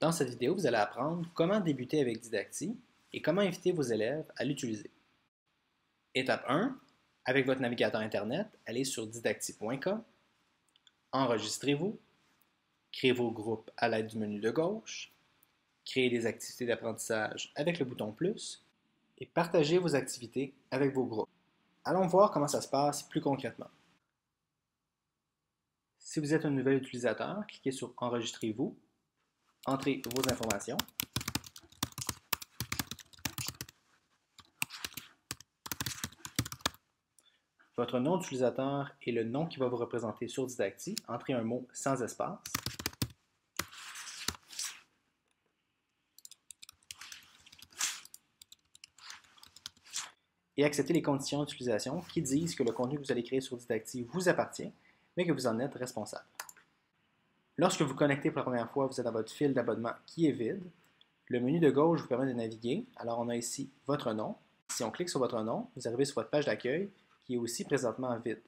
Dans cette vidéo, vous allez apprendre comment débuter avec Didacti et comment inviter vos élèves à l'utiliser. Étape 1. Avec votre navigateur Internet, allez sur didacti.ca, enregistrez-vous, créez vos groupes à l'aide du menu de gauche, créez des activités d'apprentissage avec le bouton plus et partagez vos activités avec vos groupes. Allons voir comment ça se passe plus concrètement. Si vous êtes un nouvel utilisateur, cliquez sur Enregistrez-vous, entrez vos informations. Votre nom d'utilisateur est le nom qui va vous représenter sur Didacti. Entrez un mot sans espace. Et acceptez les conditions d'utilisation qui disent que le contenu que vous allez créer sur Didacti vous appartient, mais que vous en êtes responsable. Lorsque vous connectez pour la première fois, vous êtes dans votre fil d'abonnement qui est vide. Le menu de gauche vous permet de naviguer. Alors, on a ici votre nom. Si on clique sur votre nom, vous arrivez sur votre page d'accueil qui est aussi présentement vide.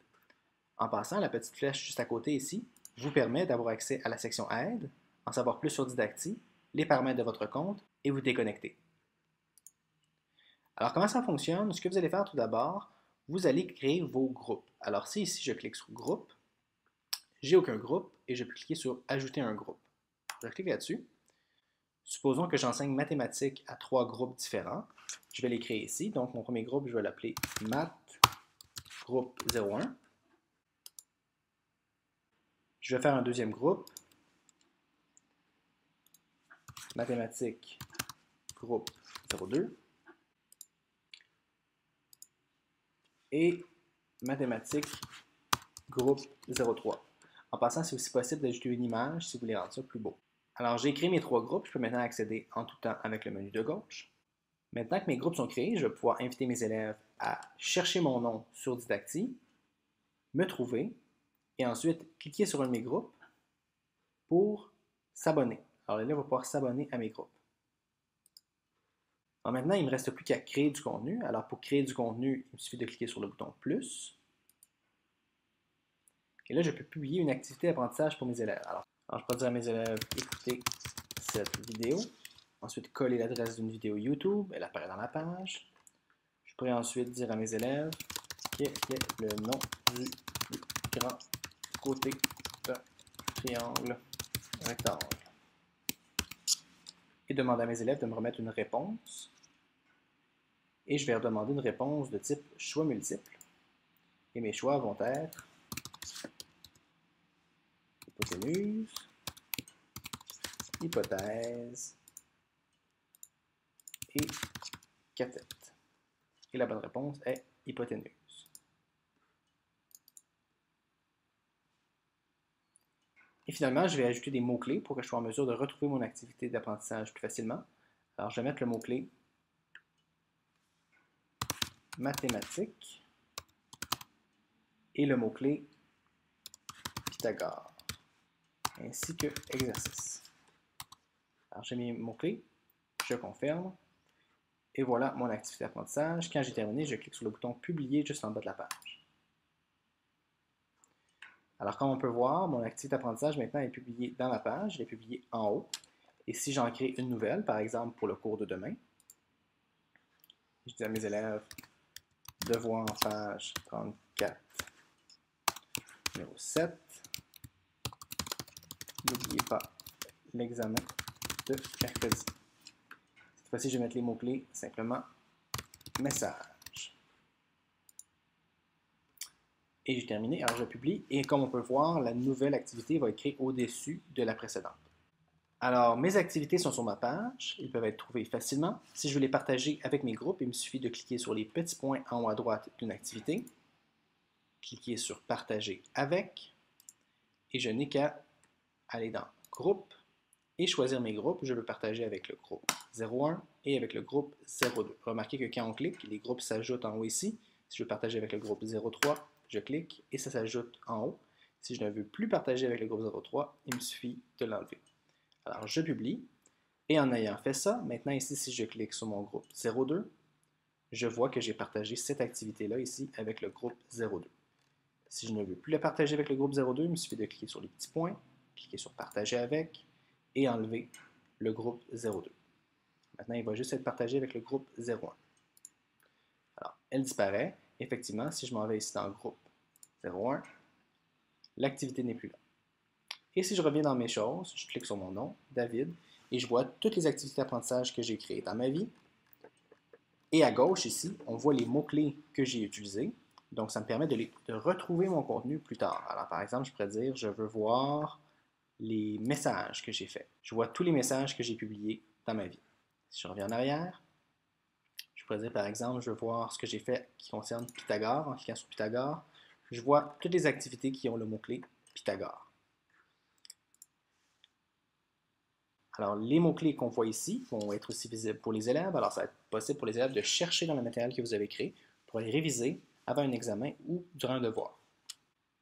En passant, la petite flèche juste à côté ici vous permet d'avoir accès à la section Aide, en savoir plus sur Didacti, les paramètres de votre compte et vous déconnecter. Alors, comment ça fonctionne? Ce que vous allez faire tout d'abord, vous allez créer vos groupes. Alors, si ici je clique sur Groupe, j'ai aucun groupe et je peux cliquer sur Ajouter un groupe. Je clique là-dessus. Supposons que j'enseigne mathématiques à 3 groupes différents. Je vais les créer ici. Donc, mon premier groupe, je vais l'appeler Math groupe 01. Je vais faire un deuxième groupe, Mathématiques groupe 02. Et Mathématiques groupe 03. En passant, c'est aussi possible d'ajouter une image si vous voulez rendre ça plus beau. Alors, j'ai créé mes 3 groupes. Je peux maintenant accéder en tout temps avec le menu de gauche. Maintenant que mes groupes sont créés, je vais pouvoir inviter mes élèves à chercher mon nom sur Didacti, me trouver, et ensuite cliquer sur un de mes groupes pour s'abonner. Alors l'élève va pouvoir s'abonner à mes groupes. Alors maintenant, il ne me reste plus qu'à créer du contenu. Alors pour créer du contenu, il me suffit de cliquer sur le bouton plus. Et là, je peux publier une activité d'apprentissage pour mes élèves. Alors je peux dire à mes élèves, écoutez cette vidéo. Ensuite, coller l'adresse d'une vidéo YouTube. Elle apparaît dans la page. Je pourrais ensuite dire à mes élèves quel est le nom du grand côté d'un triangle rectangle. Et demander à mes élèves de me remettre une réponse. Et je vais leur demander une réponse de type choix multiple. Et mes choix vont être hypoténuse, hypothèse et cathète. Et la bonne réponse est hypoténuse. Et finalement, je vais ajouter des mots-clés pour que je sois en mesure de retrouver mon activité d'apprentissage plus facilement. Alors, je vais mettre le mot-clé mathématiques et le mot-clé Pythagore, ainsi que exercice. Alors, j'ai mis mes mots-clés, je confirme, et voilà mon activité d'apprentissage. Quand j'ai terminé, je clique sur le bouton Publier juste en bas de la page. Alors, comme on peut voir, mon activité d'apprentissage maintenant est publiée dans la page, elle est publiée en haut. Et si j'en crée une nouvelle, par exemple pour le cours de demain, je dis à mes élèves, devoir en page 34, numéro 7. N'oubliez pas l'examen de mercredi. Cette fois-ci, je vais mettre les mots-clés simplement message. Et j'ai terminé. Alors, je publie. Et comme on peut voir, la nouvelle activité va être créée au-dessus de la précédente. Alors, mes activités sont sur ma page. Ils peuvent être trouvés facilement. Si je veux les partager avec mes groupes, il me suffit de cliquer sur les petits points en haut à droite d'une activité. Cliquer sur Partager avec. Et je n'ai qu'à aller dans Groupe et choisir mes groupes. Je veux partager avec le groupe 01 et avec le groupe 02. Remarquez que quand on clique, les groupes s'ajoutent en haut ici. Si je veux partager avec le groupe 03, je clique et ça s'ajoute en haut. Si je ne veux plus partager avec le groupe 03, il me suffit de l'enlever. Alors, je publie. Et en ayant fait ça, maintenant ici, si je clique sur mon groupe 02, je vois que j'ai partagé cette activité-là ici avec le groupe 02. Si je ne veux plus la partager avec le groupe 02, il me suffit de cliquer sur les petits points, cliquer sur Partager avec et enlever le groupe 02. Maintenant, il va juste être partagé avec le groupe 01. Alors, elle disparaît. Effectivement, si je m'en vais ici dans le groupe 01, l'activité n'est plus là. Et si je reviens dans mes choses, je clique sur mon nom, David, et je vois toutes les activités d'apprentissage que j'ai créées dans ma vie. Et à gauche, ici, on voit les mots-clés que j'ai utilisés. Donc, ça me permet de retrouver mon contenu plus tard. Alors, par exemple, je pourrais dire, je veux voir les messages que j'ai faits. Je vois tous les messages que j'ai publiés dans ma vie. Si je reviens en arrière, je pourrais dire, par exemple, je veux voir ce que j'ai fait qui concerne Pythagore. En cliquant sur Pythagore, je vois toutes les activités qui ont le mot-clé Pythagore. Alors, les mots-clés qu'on voit ici vont être aussi visibles pour les élèves. Alors, ça va être possible pour les élèves de chercher dans le matériel que vous avez créé pour aller réviser avant un examen ou durant un devoir.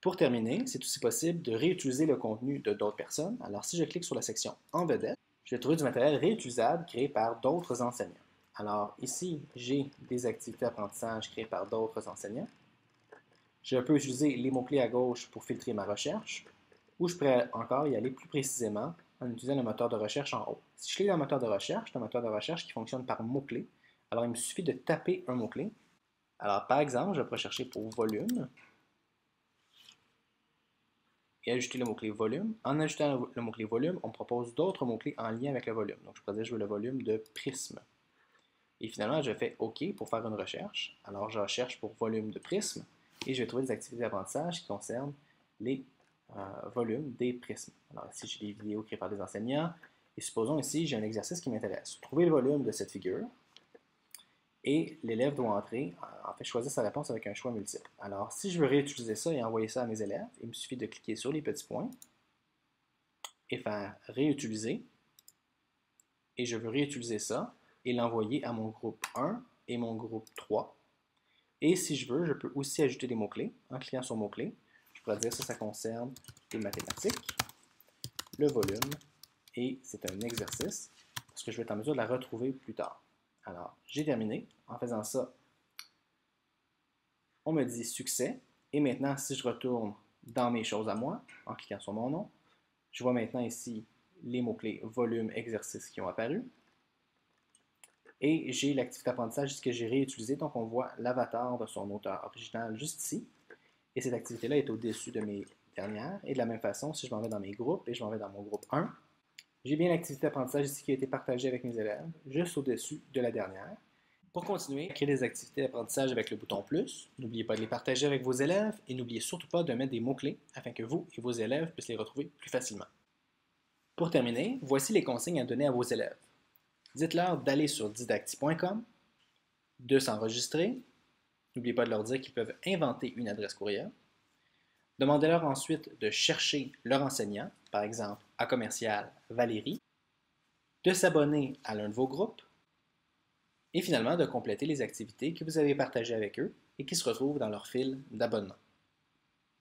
Pour terminer, c'est aussi possible de réutiliser le contenu de d'autres personnes. Alors, si je clique sur la section En vedette, je vais trouver du matériel réutilisable créé par d'autres enseignants. Alors, ici, j'ai des activités d'apprentissage créées par d'autres enseignants. Je peux utiliser les mots-clés à gauche pour filtrer ma recherche, ou je pourrais encore y aller plus précisément en utilisant le moteur de recherche en haut. Si je clique dans le moteur de recherche, c'est un moteur de recherche qui fonctionne par mots-clés. Alors, il me suffit de taper un mot-clé. Alors, par exemple, je vais rechercher pour volume et ajouter le mot-clé volume. En ajoutant le mot-clé volume, on me propose d'autres mots-clés en lien avec le volume. Donc, je pourrais dire que je veux le volume de prisme. Et finalement, je fais OK pour faire une recherche. Alors, je recherche pour volume de prisme et je vais trouver des activités d'apprentissage qui concernent les volumes des prismes. Alors ici, j'ai des vidéos créées par des enseignants. Et supposons ici, j'ai un exercice qui m'intéresse. Trouver le volume de cette figure. Et l'élève doit entrer, en fait, choisir sa réponse avec un choix multiple. Alors, si je veux réutiliser ça et envoyer ça à mes élèves, il me suffit de cliquer sur les petits points et faire réutiliser. Et je veux réutiliser ça et l'envoyer à mon groupe 1 et mon groupe 3. Et si je veux, je peux aussi ajouter des mots-clés en cliquant sur mots-clés. Je pourrais dire ça concerne les mathématiques, le volume, et c'est un exercice, parce que je vais être en mesure de la retrouver plus tard. Alors, j'ai terminé. En faisant ça, on me dit succès. Et maintenant, si je retourne dans mes choses à moi, en cliquant sur mon nom, je vois maintenant ici les mots-clés volume, exercice qui ont apparu. Et j'ai l'activité d'apprentissage que j'ai réutilisée. Donc, on voit l'avatar de son auteur original juste ici. Et cette activité-là est au-dessus de mes dernières. Et de la même façon, si je m'en vais dans mes groupes et je m'en vais dans mon groupe 1, j'ai bien l'activité d'apprentissage ici qui a été partagée avec mes élèves, juste au-dessus de la dernière. Pour continuer, créer des activités d'apprentissage avec le bouton plus. N'oubliez pas de les partager avec vos élèves et n'oubliez surtout pas de mettre des mots-clés afin que vous et vos élèves puissent les retrouver plus facilement. Pour terminer, voici les consignes à donner à vos élèves. Dites-leur d'aller sur didacti.com, de s'enregistrer. N'oubliez pas de leur dire qu'ils peuvent inventer une adresse courriel. Demandez-leur ensuite de chercher leur enseignant, par exemple à commercial Valérie, de s'abonner à l'un de vos groupes et finalement de compléter les activités que vous avez partagées avec eux et qui se retrouvent dans leur fil d'abonnement.